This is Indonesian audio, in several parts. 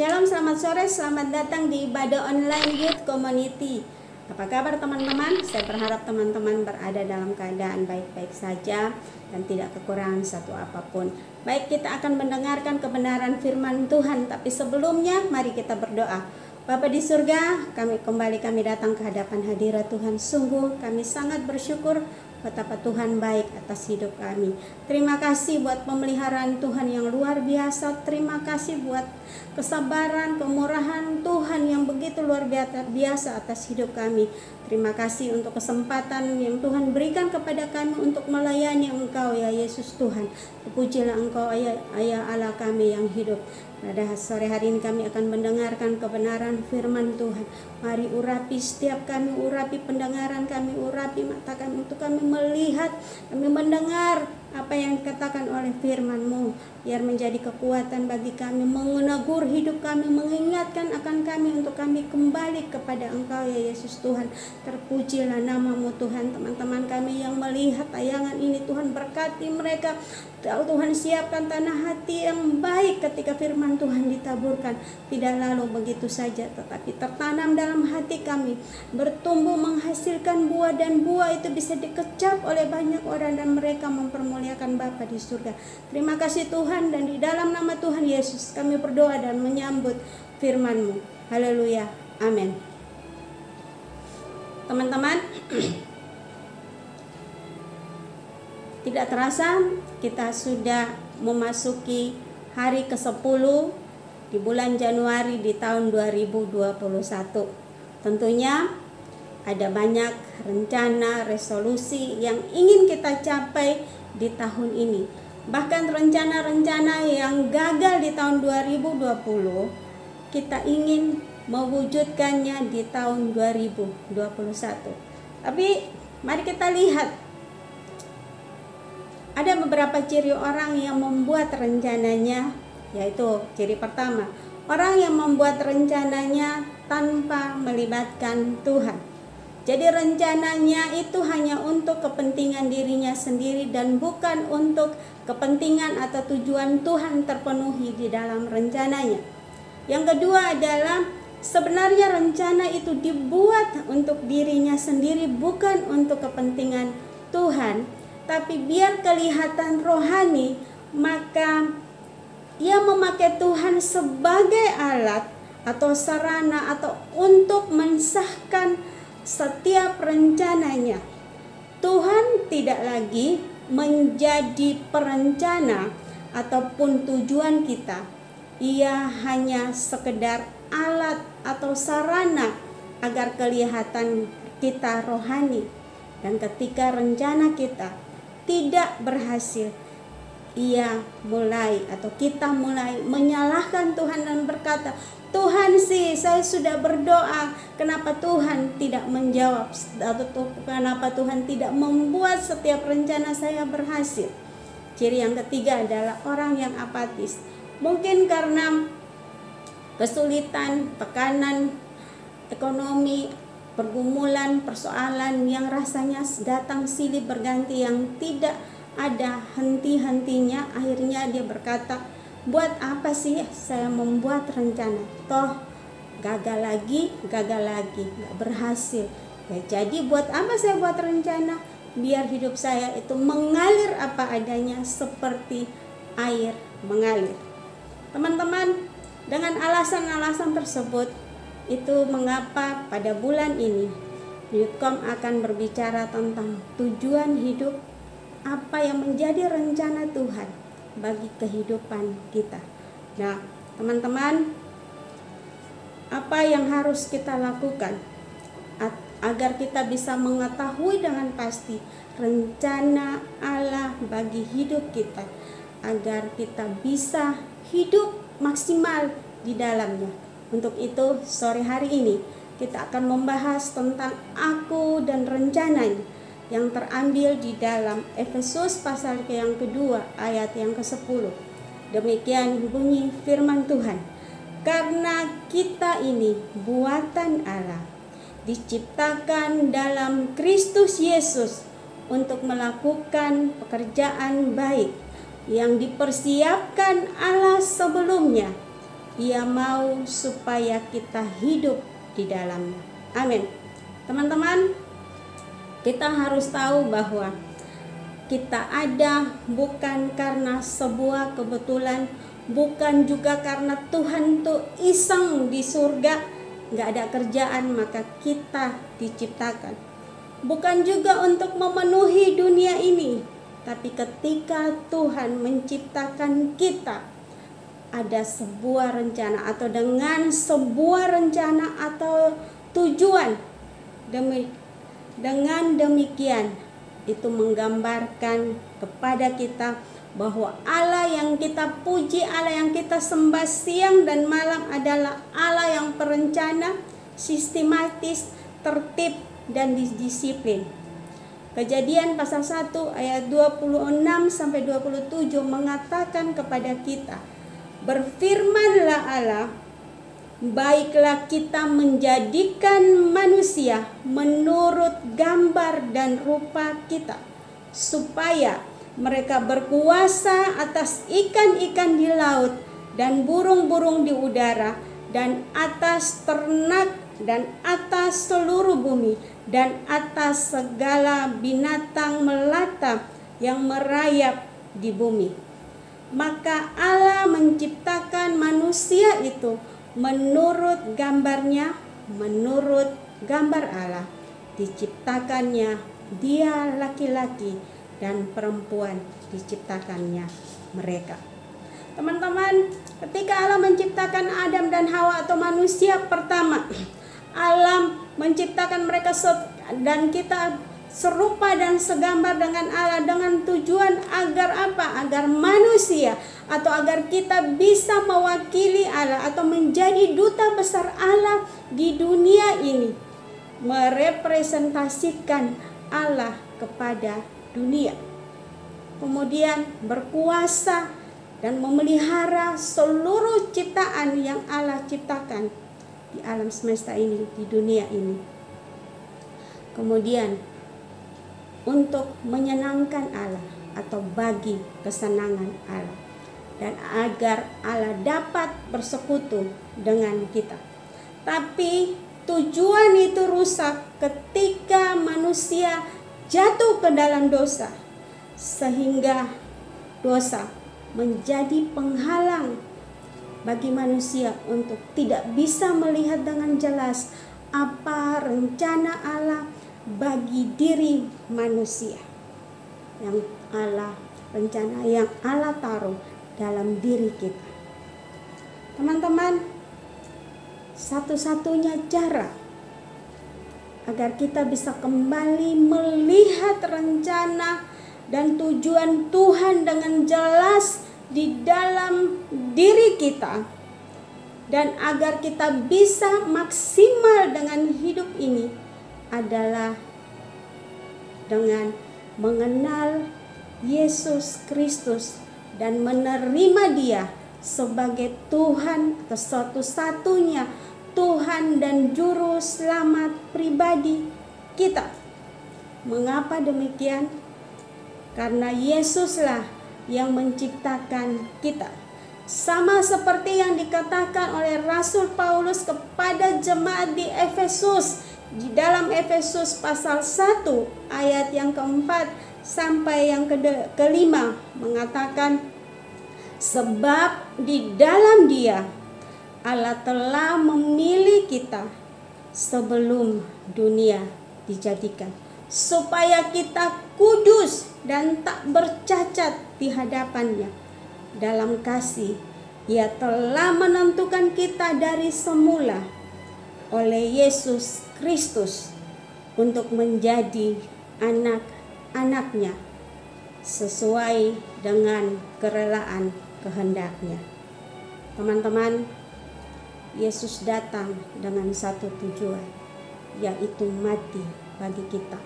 Shalom, selamat sore, selamat datang di Ibadah Online Youth Community. Apa kabar teman-teman? Saya berharap teman-teman berada dalam keadaan baik-baik saja dan tidak kekurangan satu apapun. Baik, kita akan mendengarkan kebenaran firman Tuhan, tapi sebelumnya mari kita berdoa. Bapa di surga, kami datang ke hadapan hadirat Tuhan. Sungguh kami sangat bersyukur betapa Tuhan baik atas hidup kami. Terima kasih buat pemeliharaan Tuhan yang luar biasa. Terima kasih buat kesabaran, kemurahan Tuhan yang begitu luar biasa atas hidup kami. Terima kasih untuk kesempatan yang Tuhan berikan kepada kami untuk melayani Engkau ya Yesus Tuhan. Terpujilah Engkau ayah Allah kami yang hidup. Pada sore hari ini kami akan mendengarkan kebenaran firman Tuhan. Mari urapi setiap kami, urapi pendengaran kami, urapi mata kami untuk kami melihat, kami mendengar apa yang dikatakan oleh firman-Mu, biar menjadi kekuatan bagi kami, menegur hidup kami, mengingatkan akan kami untuk kami kembali kepada Engkau ya Yesus Tuhan. Terpujilah nama-Mu Tuhan. Teman-teman kami yang melihat tayangan ini, Tuhan berkati mereka. Tuhan siapkan tanah hati yang baik ketika firman Tuhan ditaburkan. Tidak lalu begitu saja, tetapi tertanam dalam hati kami, bertumbuh menghasilkan buah, dan buah itu bisa dikecap oleh banyak orang dan mereka mempermuliakan Bapa di surga. Terima kasih Tuhan, dan di dalam nama Tuhan Yesus kami berdoa dan menyambut firman-Mu. Haleluya. Amin. Teman-teman, tidak terasa kita sudah memasuki hari ke-10 di bulan Januari di tahun 2021. Tentunya ada banyak rencana, resolusi yang ingin kita capai di tahun ini. Bahkan rencana-rencana yang gagal di tahun 2020, kita ingin mewujudkannya di tahun 2021. Tapi mari kita lihat, ada beberapa ciri orang yang membuat rencananya, yaitu ciri pertama, orang yang membuat rencananya tanpa melibatkan Tuhan. Jadi rencananya itu hanya untuk kepentingan dirinya sendiri dan bukan untuk kepentingan atau tujuan Tuhan terpenuhi di dalam rencananya. Yang kedua adalah sebenarnya rencana itu dibuat untuk dirinya sendiri, bukan untuk kepentingan Tuhan, tapi biar kelihatan rohani, maka ia memakai Tuhan sebagai alat atau sarana atau untuk mensahkan setiap rencananya. Tuhan tidak lagi menjadi perencana ataupun tujuan kita. Ia hanya sekedar alat atau sarana agar kelihatan kita rohani. Dan ketika rencana kita tidak berhasil, kita mulai menyalahkan Tuhan dan berkata, Tuhan sih, saya sudah berdoa, kenapa Tuhan tidak menjawab, atau kenapa Tuhan tidak membuat setiap rencana saya berhasil. Ciri yang ketiga adalah orang yang apatis. Mungkin karena kesulitan, tekanan ekonomi, pergumulan, persoalan yang rasanya datang silih berganti yang tidak ada henti-hentinya, akhirnya dia berkata, buat apa sih saya membuat rencana? Toh gagal lagi, gak berhasil. Ya, jadi buat apa saya buat rencana? Biar hidup saya itu mengalir apa adanya seperti air mengalir. Teman-teman, dengan alasan-alasan tersebut, itu mengapa pada bulan ini Youthcom akan berbicara tentang tujuan hidup, apa yang menjadi rencana Tuhan bagi kehidupan kita. Nah, teman-teman, apa yang harus kita lakukan agar kita bisa mengetahui dengan pasti rencana Allah bagi hidup kita, agar kita bisa hidup maksimal di dalamnya. Untuk itu, sore hari ini kita akan membahas tentang aku dan rencananya yang terambil di dalam Efesus pasal yang kedua ayat yang ke-10. Demikian bunyi firman Tuhan. Karena kita ini buatan Allah, diciptakan dalam Kristus Yesus untuk melakukan pekerjaan baik yang dipersiapkan Allah sebelumnya Ia mau supaya kita hidup di dalamnya. Amin. Teman-teman, kita harus tahu bahwa kita ada bukan karena sebuah kebetulan, bukan juga karena Tuhan tuh iseng di surga, nggak ada kerjaan maka kita diciptakan. Bukan juga untuk memenuhi dunia ini, tapi ketika Tuhan menciptakan kita, ada sebuah rencana, atau dengan sebuah rencana atau tujuan. Dengan demikian itu menggambarkan kepada kita bahwa Allah yang kita puji, Allah yang kita sembah siang dan malam adalah Allah yang perencana, sistematis, tertib, dan disiplin. Kejadian pasal 1 ayat 26 sampai 27 mengatakan kepada kita, berfirmanlah Allah, baiklah kita menjadikan manusia menurut gambar dan rupa kita, supaya mereka berkuasa atas ikan-ikan di laut dan burung-burung di udara dan atas ternak dan atas seluruh bumi dan atas segala binatang melata yang merayap di bumi. Maka Allah menciptakan manusia itu menurut gambarnya, menurut gambar Allah. Diciptakannya dia laki-laki dan perempuan diciptakannya mereka. Teman-teman, ketika Allah menciptakan Adam dan Hawa atau manusia pertama, Allah menciptakan mereka dan kita serupa dan segambar dengan Allah, dengan tujuan agar apa? Agar manusia atau agar kita bisa mewakili Allah atau menjadi duta besar Allah di dunia ini, merepresentasikan Allah kepada dunia. Kemudian berkuasa dan memelihara seluruh ciptaan yang Allah ciptakan di alam semesta ini, di dunia ini. Kemudian untuk menyenangkan Allah atau bagi kesenangan Allah, dan agar Allah dapat bersekutu dengan kita. Tapi tujuan itu rusak ketika manusia jatuh ke dalam dosa, sehingga dosa menjadi penghalang bagi manusia untuk tidak bisa melihat dengan jelas apa rencana Allah bagi diri manusia, yang Allah rencana yang Allah taruh dalam diri kita. Teman-teman, satu-satunya cara agar kita bisa kembali melihat rencana dan tujuan Tuhan dengan jelas di dalam diri kita, dan agar kita bisa maksimal dengan hidup ini, adalah dengan mengenal Yesus Kristus dan menerima Dia sebagai Tuhan atau satu-satunya Tuhan dan Juru Selamat pribadi kita. Mengapa demikian? Karena Yesuslah yang menciptakan kita. Sama seperti yang dikatakan oleh Rasul Paulus kepada jemaat di Efesus, di dalam Efesus pasal 1 ayat yang keempat sampai yang kelima mengatakan, sebab di dalam Dia Allah telah memilih kita sebelum dunia dijadikan, supaya kita kudus dan tak bercacat di hadapannya. Dalam kasih Ia telah menentukan kita dari semula oleh Yesus Kristus untuk menjadi anak-anaknya sesuai dengan kerelaan kehendak-Nya. Teman-teman, Yesus datang dengan satu tujuan, yaitu mati bagi kita,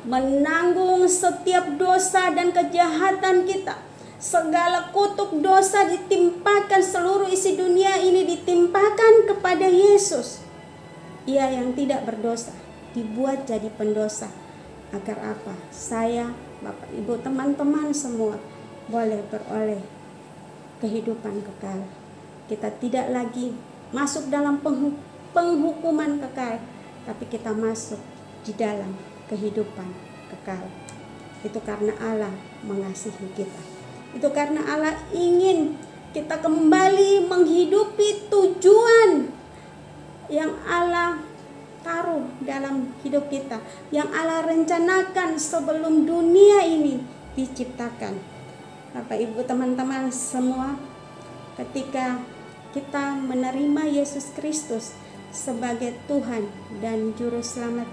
menanggung setiap dosa dan kejahatan kita. Segala kutuk dosa ditimpakan, seluruh isi dunia ini ditimpakan kepada Yesus. Ia yang tidak berdosa dibuat jadi pendosa, agar apa? Saya, Bapak, Ibu, teman-teman semua boleh beroleh kehidupan kekal kita tidak lagi masuk dalam penghukuman kekal, tapi kita masuk di dalam kehidupan kekal. Itu karena Allah mengasihi kita. Itu karena Allah ingin kita kembali menghidupi tujuan yang Allah taruh dalam hidup kita, yang Allah rencanakan sebelum dunia ini diciptakan. Bapak Ibu teman-teman semua, ketika kita menerima Yesus Kristus sebagai Tuhan dan Juru Selamat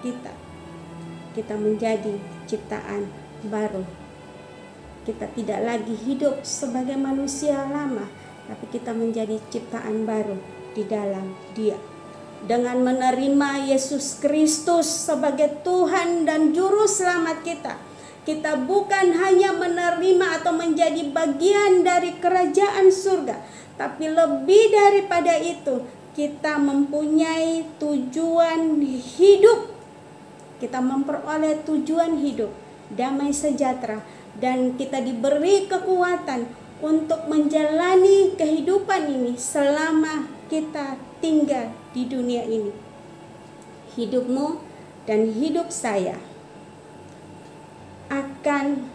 kita menjadi ciptaan baru. Kita tidak lagi hidup sebagai manusia lama, tapi kita menjadi ciptaan baru di dalam Dia. Dengan menerima Yesus Kristus sebagai Tuhan dan Juru Selamat kita bukan hanya menerima atau menjadi bagian dari kerajaan surga, tapi lebih daripada itu, kita mempunyai tujuan hidup. Kita memperoleh tujuan hidup, damai sejahtera, dan kita diberi kekuatan untuk menjalani kehidupan ini selama kita tinggal di dunia ini. Hidupmu dan hidup saya akan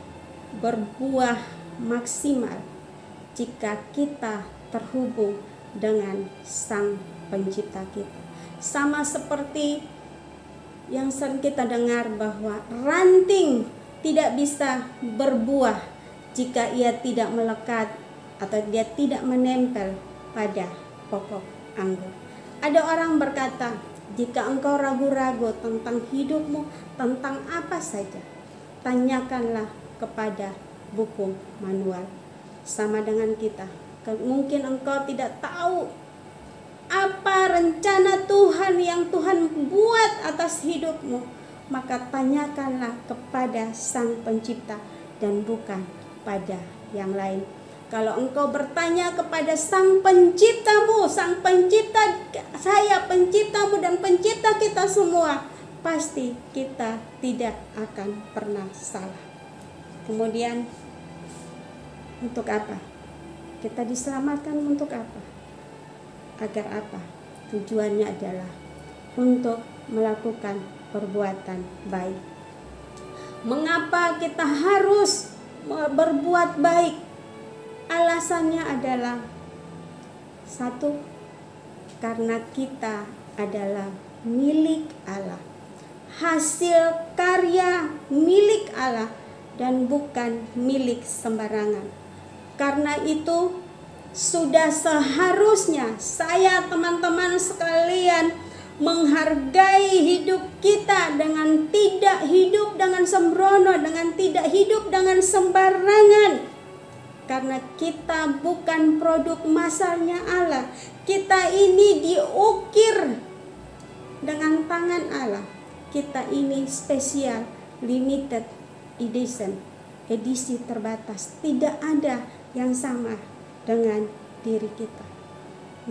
berbuah maksimal jika kita terhubung dengan Sang Pencipta kita. Sama seperti yang sering kita dengar bahwa ranting tidak bisa berbuah jika ia tidak melekat atau dia tidak menempel pada pokok anggur. Ada orang berkata, jika engkau ragu-ragu tentang hidupmu, tentang apa saja, tanyakanlah kepada buku manual. Sama dengan kita, mungkin engkau tidak tahu apa rencana Tuhan yang Tuhan buat atas hidupmu, maka tanyakanlah kepada Sang Pencipta dan bukan pada yang lain. Kalau engkau bertanya kepada Sang Penciptamu, Sang Pencipta saya, Penciptamu dan Pencipta kita semua, pasti kita tidak akan pernah salah. Kemudian untuk apa? Kita diselamatkan untuk apa? Agar apa? Tujuannya adalah untuk melakukan perbuatan baik. Mengapa kita harus berbuat baik? Alasannya adalah satu, karena kita adalah milik Allah, hasil karya milik Allah dan bukan milik sembarangan. Karena itu sudah seharusnya saya, teman-teman sekalian, menghargai hidup kita dengan tidak hidup dengan sembrono, dengan tidak hidup dengan sembarangan. Karena kita bukan produk masalnya Allah. Kita ini diukir dengan tangan Allah. Kita ini spesial, limited edition, edisi terbatas. Tidak ada yang sama dengan diri kita.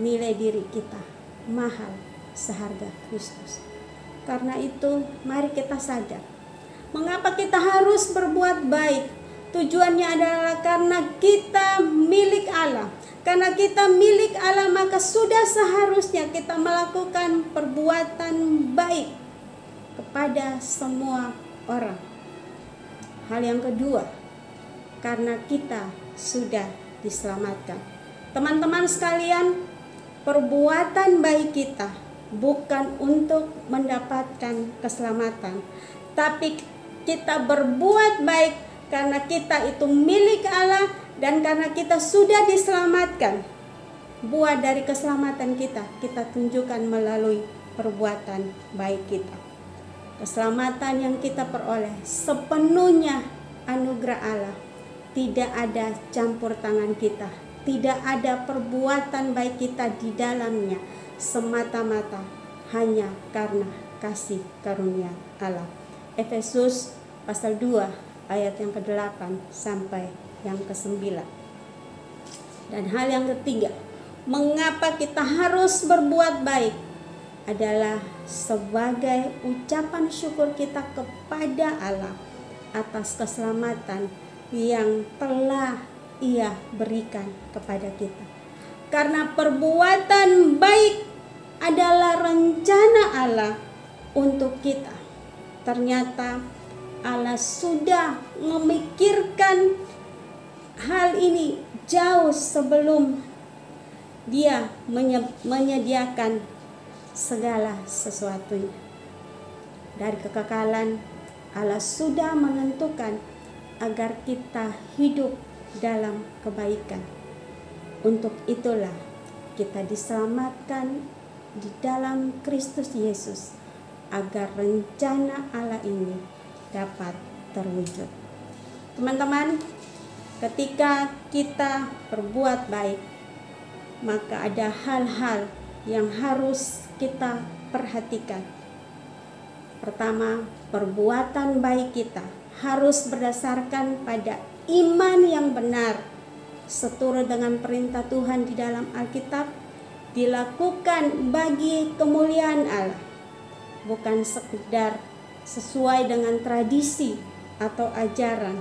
Nilai diri kita mahal seharga Kristus. Karena itu mari kita sadar, mengapa kita harus berbuat baik. Tujuannya adalah karena kita milik Allah. Karena kita milik Allah, maka sudah seharusnya kita melakukan perbuatan baik kepada semua orang. Hal yang kedua, karena kita sudah diselamatkan. Teman-teman sekalian, perbuatan baik kita bukan untuk mendapatkan keselamatan, tapi kita berbuat baik karena kita itu milik Allah dan karena kita sudah diselamatkan. Buah dari keselamatan kita tunjukkan melalui perbuatan baik kita. Keselamatan yang kita peroleh sepenuhnya anugerah Allah. Tidak ada campur tangan kita, tidak ada perbuatan baik kita di dalamnya, semata-mata hanya karena kasih karunia Allah. Efesus pasal 2 ayat yang ke-8 sampai yang ke-9. Dan hal yang ketiga, mengapa kita harus berbuat baik adalah sebagai ucapan syukur kita kepada Allah atas keselamatan yang telah Ia berikan kepada kita. Karena perbuatan baik adalah rencana Allah untuk kita. Ternyata Allah sudah memikirkan hal ini jauh sebelum Dia menyediakan segala sesuatunya. Dari kekekalan, Allah sudah menentukan agar kita hidup dalam kebaikan. Untuk itulah kita diselamatkan di dalam Kristus Yesus, agar rencana Allah ini dapat terwujud. Teman-teman, ketika kita berbuat baik, maka ada hal-hal yang harus kita perhatikan. Pertama, perbuatan baik kita harus berdasarkan pada iman yang benar, seturut dengan perintah Tuhan di dalam Alkitab, dilakukan bagi kemuliaan Allah, bukan sekedar sesuai dengan tradisi atau ajaran.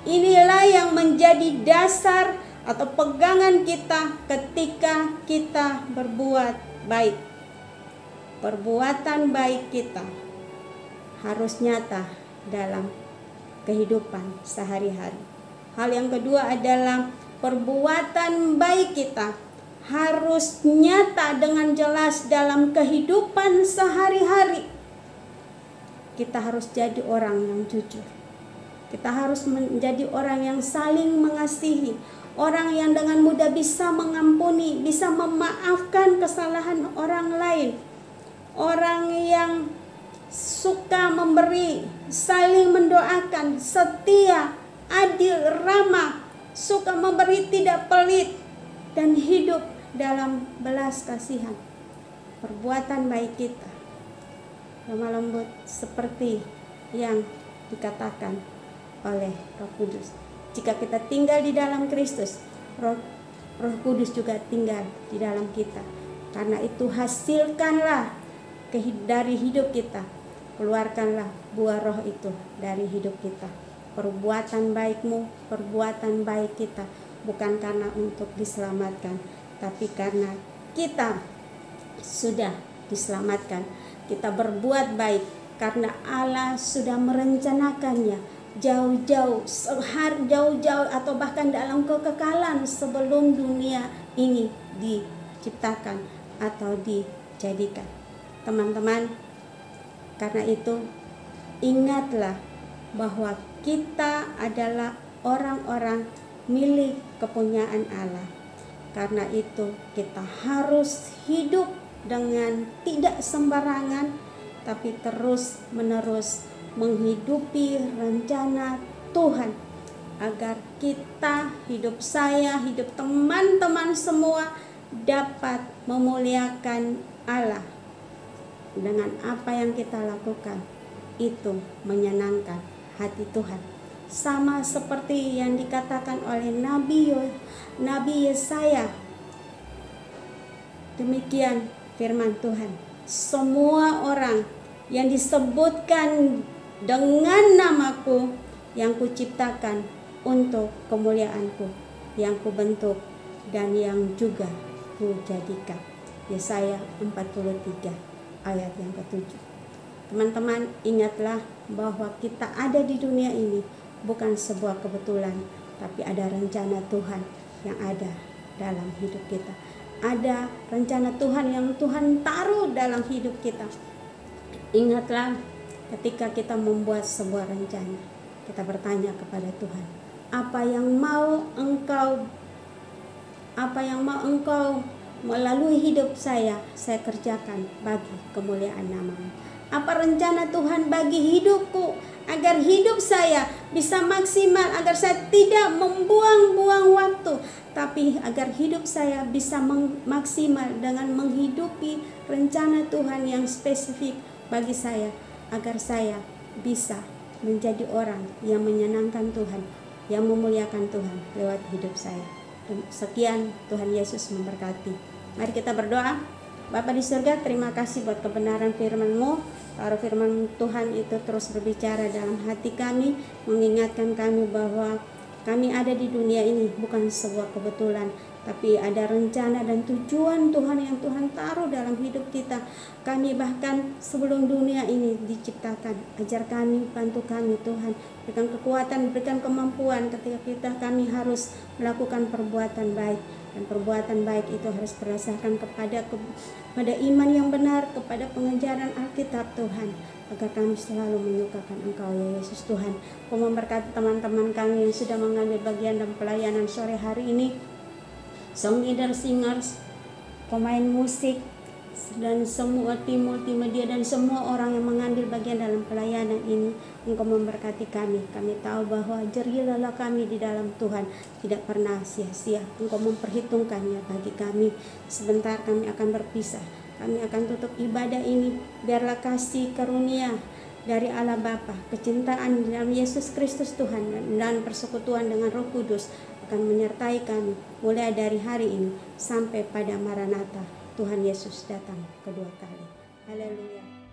Inilah yang menjadi dasar atau pegangan kita ketika kita berbuat baik. Perbuatan baik kita harus nyata dalam kehidupan sehari-hari. Hal yang kedua adalah perbuatan baik kita harus nyata dengan jelas dalam kehidupan sehari-hari. Kita harus jadi orang yang jujur. Kita harus menjadi orang yang saling mengasihi, orang yang dengan mudah bisa mengampuni, bisa memaafkan kesalahan orang lain, orang yang suka memberi, saling mendoakan, setia, adil, ramah, suka memberi, tidak pelit, dan hidup dalam belas kasihan. Perbuatan baik kita lemah lembut seperti yang dikatakan oleh Roh Kudus. Jika kita tinggal di dalam Kristus, Roh Kudus juga tinggal di dalam kita. Karena itu hasilkanlah dari hidup kita, keluarkanlah buah Roh itu dari hidup kita. Perbuatan baikmu, perbuatan baik kita, bukan karena untuk diselamatkan, tapi karena kita sudah diselamatkan. Kita berbuat baik karena Allah sudah merencanakannya jauh-jauh atau bahkan dalam kekekalan sebelum dunia ini diciptakan atau dijadikan. Teman-teman, karena itu ingatlah bahwa kita adalah orang-orang milik kepunyaan Allah. Karena itu kita harus hidup dengan tidak sembarangan, tapi terus-menerus menghidupi rencana Tuhan, agar kita, hidup saya, hidup teman-teman semua dapat memuliakan Allah. Dengan apa yang kita lakukan, itu menyenangkan hati Tuhan. Sama seperti yang dikatakan oleh Nabi Yesaya. Demikian firman Tuhan. Semua orang yang disebutkan dengan namaku, yang kuciptakan untuk kemuliaanku, yang kubentuk dan yang juga kujadikan. Yesaya 43 ayat yang ke-7. Teman-teman, ingatlah bahwa kita ada di dunia ini bukan sebuah kebetulan, tapi ada rencana Tuhan yang ada dalam hidup kita. Ada rencana Tuhan yang Tuhan taruh dalam hidup kita. Ingatlah, ketika kita membuat sebuah rencana, kita bertanya kepada Tuhan, apa yang mau engkau melalui hidup saya kerjakan bagi kemuliaan nama-Mu. Apa rencana Tuhan bagi hidupku, agar hidup saya bisa maksimal, agar saya tidak membuang-buang waktu, tapi agar hidup saya bisa maksimal dengan menghidupi rencana Tuhan yang spesifik bagi saya, agar saya bisa menjadi orang yang menyenangkan Tuhan, yang memuliakan Tuhan lewat hidup saya. Sekian, Tuhan Yesus memberkati. Mari kita berdoa. Bapa di surga, terima kasih buat kebenaran firman-Mu. Taruh firman Tuhan itu terus berbicara dalam hati kami, mengingatkan kami bahwa kami ada di dunia ini bukan sebuah kebetulan, tapi ada rencana dan tujuan Tuhan yang Tuhan taruh dalam hidup kita. Kami bahkan sebelum dunia ini diciptakan, ajar kami, bantu kami Tuhan, berikan kekuatan, berikan kemampuan ketika kami harus melakukan perbuatan baik. Dan perbuatan baik itu harus berdasarkan kepada iman yang benar, kepada pengajaran Alkitab Tuhan, agar kami selalu menyukakan Engkau ya Yesus Tuhan. Kau memberkati teman-teman kami yang sudah mengambil bagian dalam pelayanan sore hari ini, song leader, singers, pemain musik, dan semua tim multimedia dan semua orang yang mengambil bagian dalam pelayanan ini. Engkau memberkati kami. Kami tahu bahwa jerih lelah kami di dalam Tuhan tidak pernah sia-sia. Engkau memperhitungkannya bagi kami. Sebentar kami akan berpisah. Kami akan tutup ibadah ini. Biarlah kasih karunia dari Allah Bapa, kecintaan dalam Yesus Kristus Tuhan, dan persekutuan dengan Roh Kudus akan menyertai kami mulai dari hari ini sampai pada Maranatha Tuhan Yesus datang kedua kali. Haleluya.